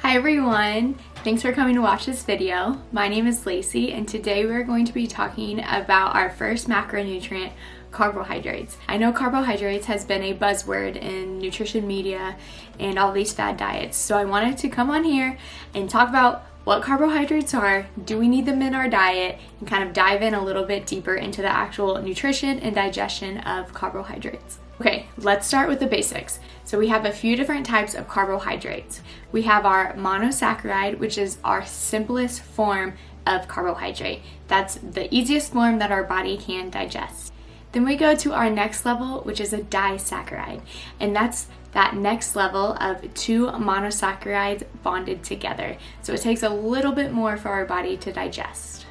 Hi everyone, thanks for coming to watch this video. My name is Lacey and today we're going to be talking about our first macronutrient, carbohydrates. I know carbohydrates has been a buzzword in nutrition media and all these fad diets, so I wanted to come on here and talk about what carbohydrates are, do we need them in our diet, and kind of dive in a little bit deeper into the actual nutrition and digestion of carbohydrates. Okay, let's start with the basics. So we have a few different types of carbohydrates. We have our monosaccharide, which is our simplest form of carbohydrate. That's the easiest form that our body can digest. Then we go to our next level, which is a disaccharide, and that's that next level of two monosaccharides bonded together. So it takes a little bit more for our body to digest.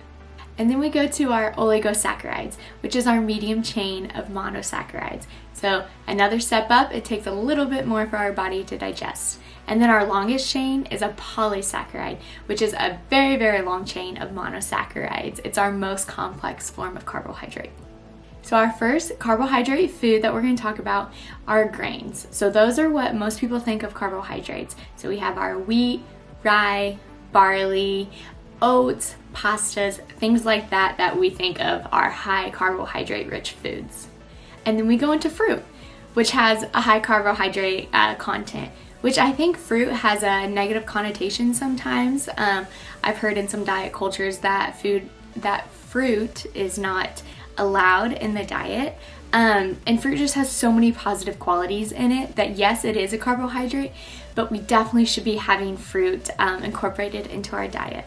And then we go to our oligosaccharides, which is our medium chain of monosaccharides. So another step up, it takes a little bit more for our body to digest. And then our longest chain is a polysaccharide, which is a very, very long chain of monosaccharides. It's our most complex form of carbohydrate. So our first carbohydrate food that we're going to talk about are grains. So those are what most people think of carbohydrates. So we have our wheat, rye, barley, oats, pastas, things like that that we think of are high carbohydrate rich foods. And then we go into fruit, which has a high carbohydrate content, which I think fruit has a negative connotation sometimes. I've heard in some diet cultures that fruit is not allowed in the diet. And fruit just has so many positive qualities in it that yes, it is a carbohydrate, but we definitely should be having fruit incorporated into our diet.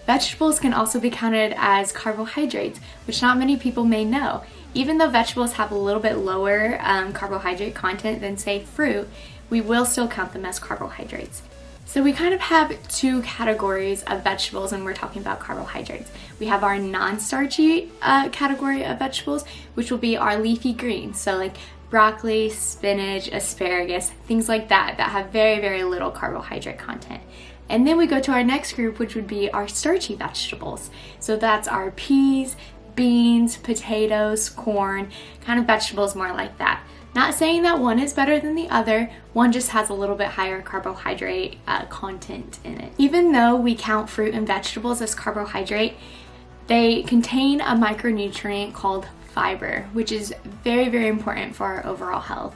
Vegetables can also be counted as carbohydrates, which not many people may know. Even though vegetables have a little bit lower carbohydrate content than, say, fruit, we will still count them as carbohydrates. So we kind of have two categories of vegetables when we're talking about carbohydrates. We have our non-starchy category of vegetables, which will be our leafy greens. So like broccoli, spinach, asparagus, things like that have very, very little carbohydrate content. And then we go to our next group, which would be our starchy vegetables. So that's our peas, beans, potatoes, corn, kind of vegetables more like that. Not saying that one is better than the other, one just has a little bit higher carbohydrate content in it. Even though we count fruit and vegetables as carbohydrate, they contain a micronutrient called fiber, which is very, very important for our overall health.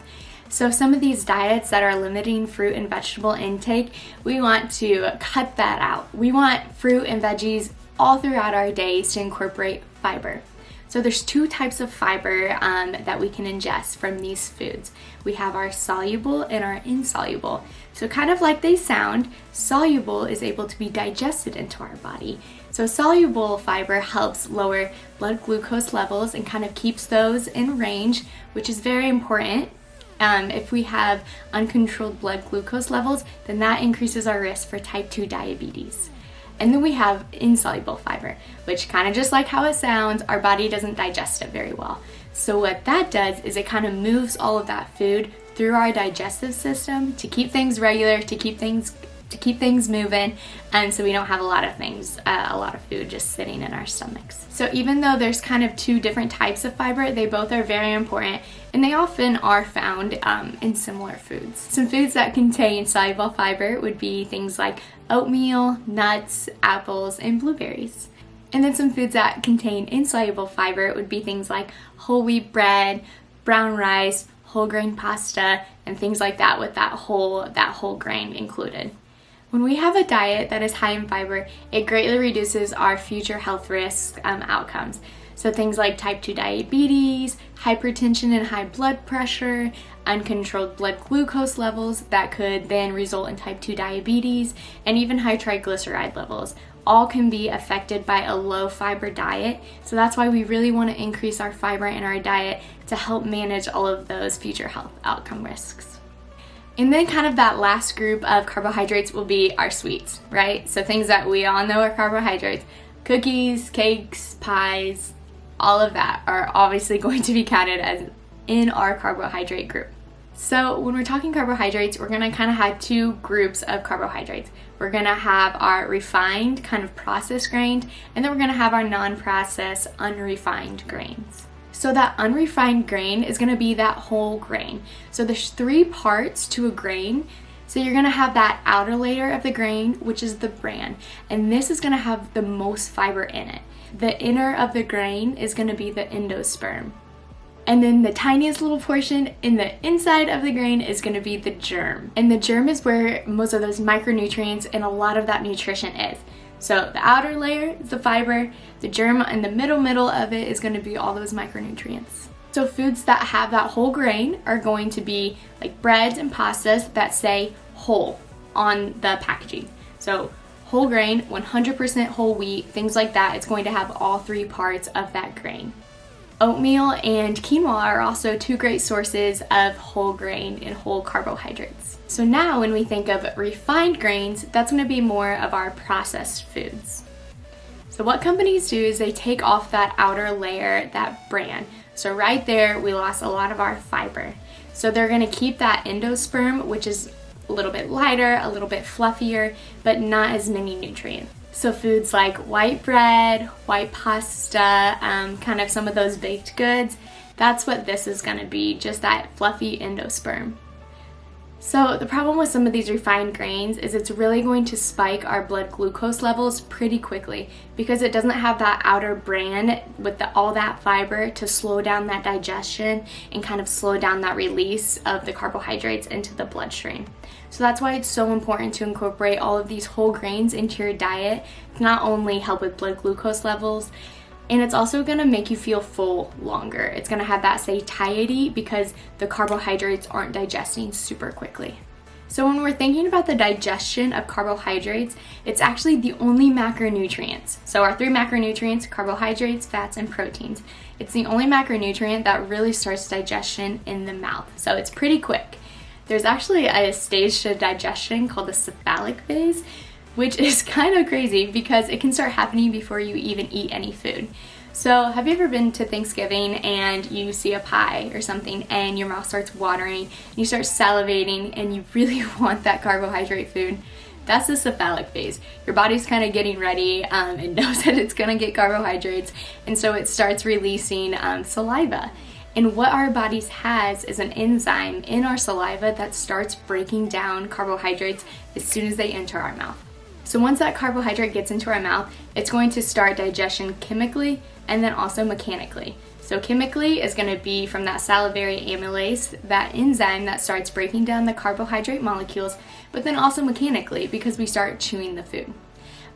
So some of these diets that are limiting fruit and vegetable intake, we want to cut that out. We want fruit and veggies all throughout our days to incorporate fiber. So there's two types of fiber that we can ingest from these foods. We have our soluble and our insoluble. So kind of like they sound, soluble is able to be digested into our body. So soluble fiber helps lower blood glucose levels and kind of keeps those in range, which is very important. If we have uncontrolled blood glucose levels, then that increases our risk for type 2 diabetes. And then we have insoluble fiber, which kind of just like how it sounds, our body doesn't digest it very well. So what that does is it kind of moves all of that food through our digestive system to keep things regular, to keep things moving, and so we don't have a lot of food just sitting in our stomachs. So even though there's kind of two different types of fiber, they both are very important, and they often are found in similar foods. Some foods that contain soluble fiber would be things like oatmeal, nuts, apples, and blueberries. And then some foods that contain insoluble fiber would be things like whole wheat bread, brown rice, whole grain pasta, and things like that with that whole grain included. When we have a diet that is high in fiber, it greatly reduces our future health risk outcomes. So things like type 2 diabetes, hypertension and high blood pressure, uncontrolled blood glucose levels that could then result in type 2 diabetes, and even high triglyceride levels, all can be affected by a low fiber diet. So that's why we really want to increase our fiber in our diet to help manage all of those future health outcome risks. And then kind of that last group of carbohydrates will be our sweets, right? So things that we all know are carbohydrates. Cookies, cakes, pies, all of that are obviously going to be counted as in our carbohydrate group. So when we're talking carbohydrates, we're going to kind of have two groups of carbohydrates. We're going to have our refined, kind of processed grains, and then we're going to have our non-processed, unrefined grains. So that unrefined grain is going to be that whole grain. So there's three parts to a grain. So you're gonna have that outer layer of the grain, which is the bran, and this is gonna have the most fiber in it. The inner of the grain is gonna be the endosperm. And then the tiniest little portion in the inside of the grain is gonna be the germ. And the germ is where most of those micronutrients and a lot of that nutrition is. So the outer layer is the fiber, the germ in the middle of it is gonna be all those micronutrients. So foods that have that whole grain are going to be like breads and pastas that say whole on the packaging. So whole grain, 100% whole wheat, things like that, it's going to have all three parts of that grain. Oatmeal and quinoa are also two great sources of whole grain and whole carbohydrates. So now when we think of refined grains, that's going to be more of our processed foods. So what companies do is they take off that outer layer, that bran. So right there, we lost a lot of our fiber. So they're gonna keep that endosperm, which is a little bit lighter, a little bit fluffier, but not as many nutrients. So foods like white bread, white pasta, kind of some of those baked goods, that's what this is gonna be, just that fluffy endosperm. So the problem with some of these refined grains is it's really going to spike our blood glucose levels pretty quickly because it doesn't have that outer bran with all that fiber to slow down that digestion and kind of slow down that release of the carbohydrates into the bloodstream. So that's why it's so important to incorporate all of these whole grains into your diet to not only help with blood glucose levels, and it's also going to make you feel full longer. It's going to have that satiety because the carbohydrates aren't digesting super quickly. So when we're thinking about the digestion of carbohydrates, it's actually the only macronutrients. So our three macronutrients, carbohydrates, fats, and proteins. It's the only macronutrient that really starts digestion in the mouth. So it's pretty quick. There's actually a stage to digestion called the cephalic phase, which is kind of crazy because it can start happening before you even eat any food. So have you ever been to Thanksgiving and you see a pie or something and your mouth starts watering and you start salivating and you really want that carbohydrate food? That's the cephalic phase. Your body's kind of getting ready, it knows that it's gonna get carbohydrates, and so it starts releasing saliva. And what our bodies has is an enzyme in our saliva that starts breaking down carbohydrates as soon as they enter our mouth. So once that carbohydrate gets into our mouth, it's going to start digestion chemically and then also mechanically. So chemically is going to be from that salivary amylase, that enzyme that starts breaking down the carbohydrate molecules, but then also mechanically because we start chewing the food.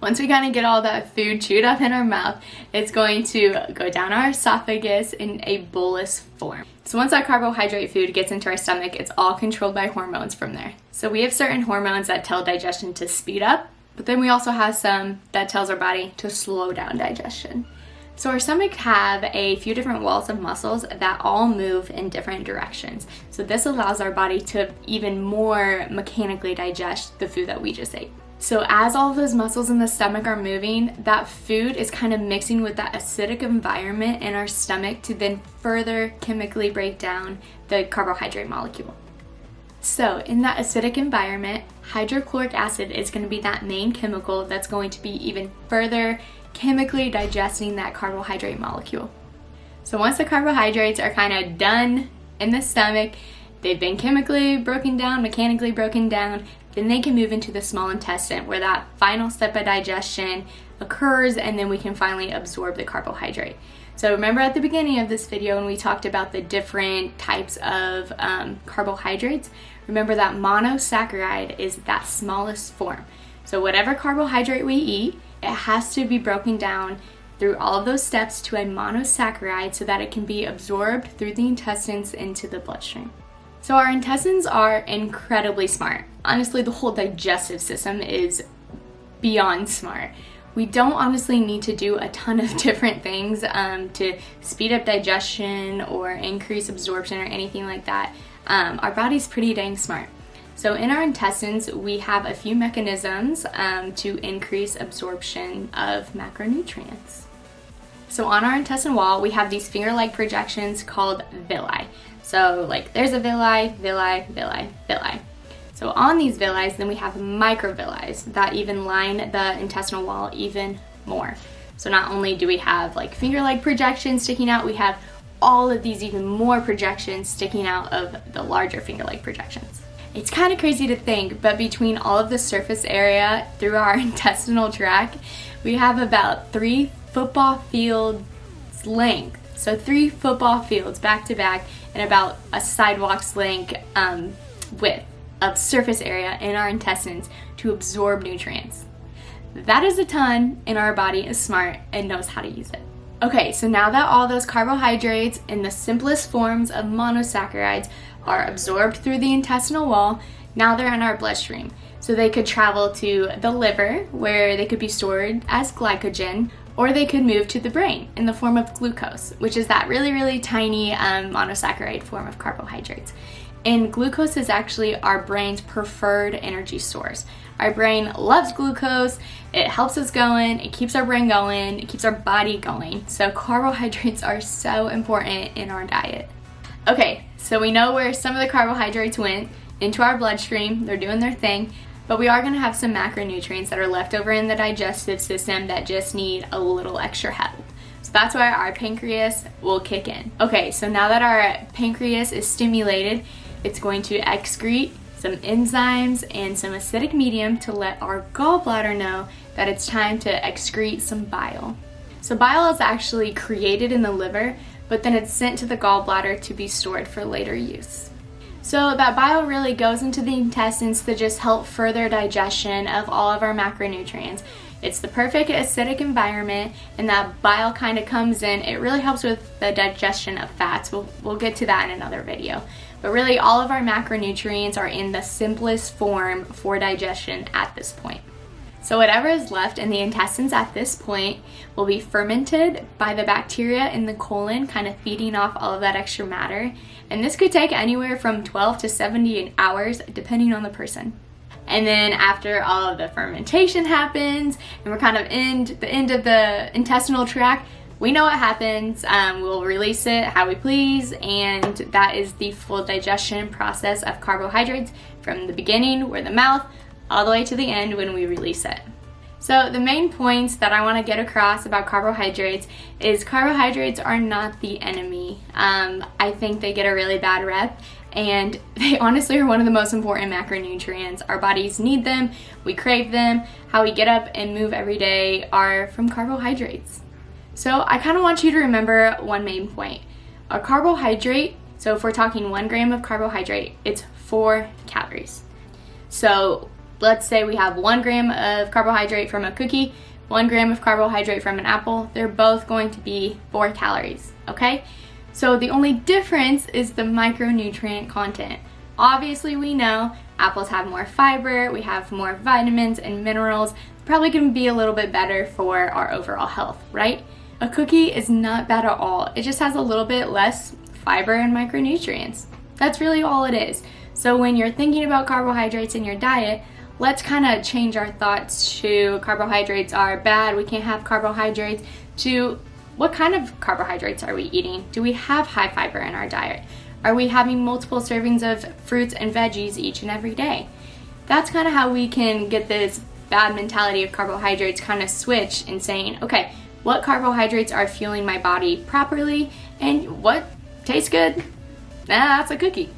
Once we kind of get all that food chewed up in our mouth, it's going to go down our esophagus in a bolus form. So once that carbohydrate food gets into our stomach, it's all controlled by hormones from there. So we have certain hormones that tell digestion to speed up, but then we also have some that tells our body to slow down digestion. So our stomach have a few different walls of muscles that all move in different directions. So this allows our body to even more mechanically digest the food that we just ate. So as all of those muscles in the stomach are moving, that food is kind of mixing with that acidic environment in our stomach to then further chemically break down the carbohydrate molecule. So in that acidic environment, hydrochloric acid is going to be that main chemical that's going to be even further chemically digesting that carbohydrate molecule. So once the carbohydrates are kind of done in the stomach, they've been chemically broken down, mechanically broken down, then they can move into the small intestine where that final step of digestion occurs, and then we can finally absorb the carbohydrate. So remember at the beginning of this video when we talked about the different types of carbohydrates, remember that monosaccharide is that smallest form. So whatever carbohydrate we eat, it has to be broken down through all of those steps to a monosaccharide so that it can be absorbed through the intestines into the bloodstream. So our intestines are incredibly smart. Honestly, the whole digestive system is beyond smart. We don't honestly need to do a ton of different things to speed up digestion or increase absorption or anything like that. Our body's pretty dang smart. So in our intestines, we have a few mechanisms to increase absorption of macronutrients. So on our intestine wall, we have these finger-like projections called villi. So like there's a villi, villi, villi, villi. So on these villi, then we have microvilli that even line the intestinal wall even more. So not only do we have like finger-like projections sticking out, we have all of these even more projections sticking out of the larger finger-like projections. It's kind of crazy to think, but between all of the surface area through our intestinal tract, we have about 3 football fields length. So 3 football fields back to back and about a sidewalk's length width of surface area in our intestines to absorb nutrients. That is a ton, and our body is smart and knows how to use it. Okay, so now that all those carbohydrates in the simplest forms of monosaccharides are absorbed through the intestinal wall, now they're in our bloodstream. So they could travel to the liver, where they could be stored as glycogen, or they could move to the brain in the form of glucose, which is that really, really tiny monosaccharide form of carbohydrates. And glucose is actually our brain's preferred energy source. Our brain loves glucose, it helps us going, it keeps our brain going, it keeps our body going. So carbohydrates are so important in our diet. Okay, so we know where some of the carbohydrates went, into our bloodstream, they're doing their thing, but we are going to have some macronutrients that are left over in the digestive system that just need a little extra help. So that's why our pancreas will kick in. Okay, so now that our pancreas is stimulated, it's going to excrete some enzymes and some acidic medium to let our gallbladder know that it's time to excrete some bile. So bile is actually created in the liver, but then it's sent to the gallbladder to be stored for later use. So that bile really goes into the intestines to just help further digestion of all of our macronutrients. It's the perfect acidic environment, and that bile kind of comes in. It really helps with the digestion of fats. We'll get to that in another video. But really, all of our macronutrients are in the simplest form for digestion at this point. So whatever is left in the intestines at this point will be fermented by the bacteria in the colon, kind of feeding off all of that extra matter. And this could take anywhere from 12 to 70 hours, depending on the person. And then after all of the fermentation happens, and we're kind of in the end of the intestinal tract, we know what happens. We'll release it how we please, and that is the full digestion process of carbohydrates from the beginning, where the mouth, all the way to the end when we release it. So the main points that I want to get across about carbohydrates is carbohydrates are not the enemy. I think they get a really bad rep, and they honestly are one of the most important macronutrients. Our bodies need them, we crave them. How we get up and move every day are from carbohydrates. So I kind of want you to remember one main point. A carbohydrate, so if we're talking 1 gram of carbohydrate, it's 4 calories. So let's say we have 1 gram of carbohydrate from a cookie, 1 gram of carbohydrate from an apple. They're both going to be 4 calories, okay? So the only difference is the micronutrient content. Obviously, we know apples have more fiber, we have more vitamins and minerals, probably going to be a little bit better for our overall health, right? A cookie is not bad at all. It just has a little bit less fiber and micronutrients. That's really all it is. So when you're thinking about carbohydrates in your diet, let's kind of change our thoughts to carbohydrates are bad, we can't have carbohydrates, to what kind of carbohydrates are we eating? Do we have high fiber in our diet? Are we having multiple servings of fruits and veggies each and every day? That's kind of how we can get this bad mentality of carbohydrates kind of switch in saying, okay, what carbohydrates are fueling my body properly and what tastes good? That's a cookie.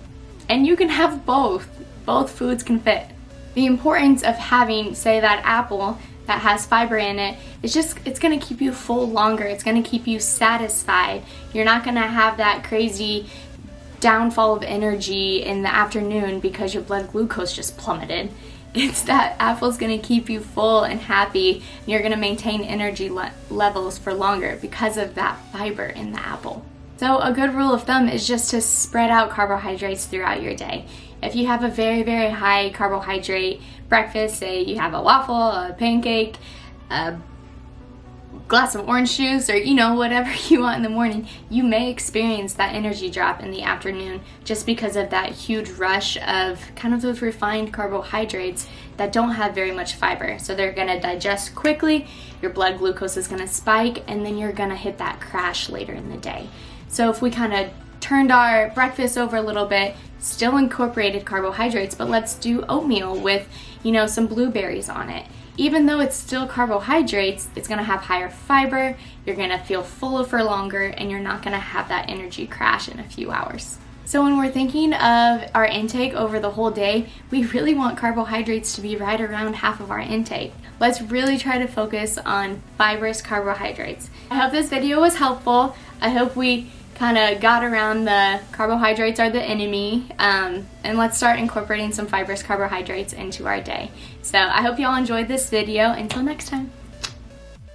And you can have both. Both foods can fit. The importance of having, say, that apple that has fiber in it, it's going to keep you full longer. It's going to keep you satisfied. You're not going to have that crazy downfall of energy in the afternoon because your blood glucose just plummeted. It's that apple's going to keep you full and happy, and you're going to maintain energy levels for longer because of that fiber in the apple. So a good rule of thumb is just to spread out carbohydrates throughout your day. If you have a very, very high carbohydrate breakfast, say you have a waffle, a pancake, a glass of orange juice, or whatever you want in the morning, you may experience that energy drop in the afternoon just because of that huge rush of kind of those refined carbohydrates that don't have very much fiber. So they're going to digest quickly, your blood glucose is going to spike, and then you're going to hit that crash later in the day. So if we kind of turned our breakfast over a little bit, still incorporated carbohydrates, but let's do oatmeal with some blueberries on it. Even though it's still carbohydrates, it's going to have higher fiber, you're going to feel fuller for longer, and you're not going to have that energy crash in a few hours. So when we're thinking of our intake over the whole day, we really want carbohydrates to be right around half of our intake. Let's really try to focus on fibrous carbohydrates. I hope this video was helpful. I hope we kind of got around the carbohydrates are the enemy, and let's start incorporating some fibrous carbohydrates into our day. So I hope you all enjoyed this video. Until next time.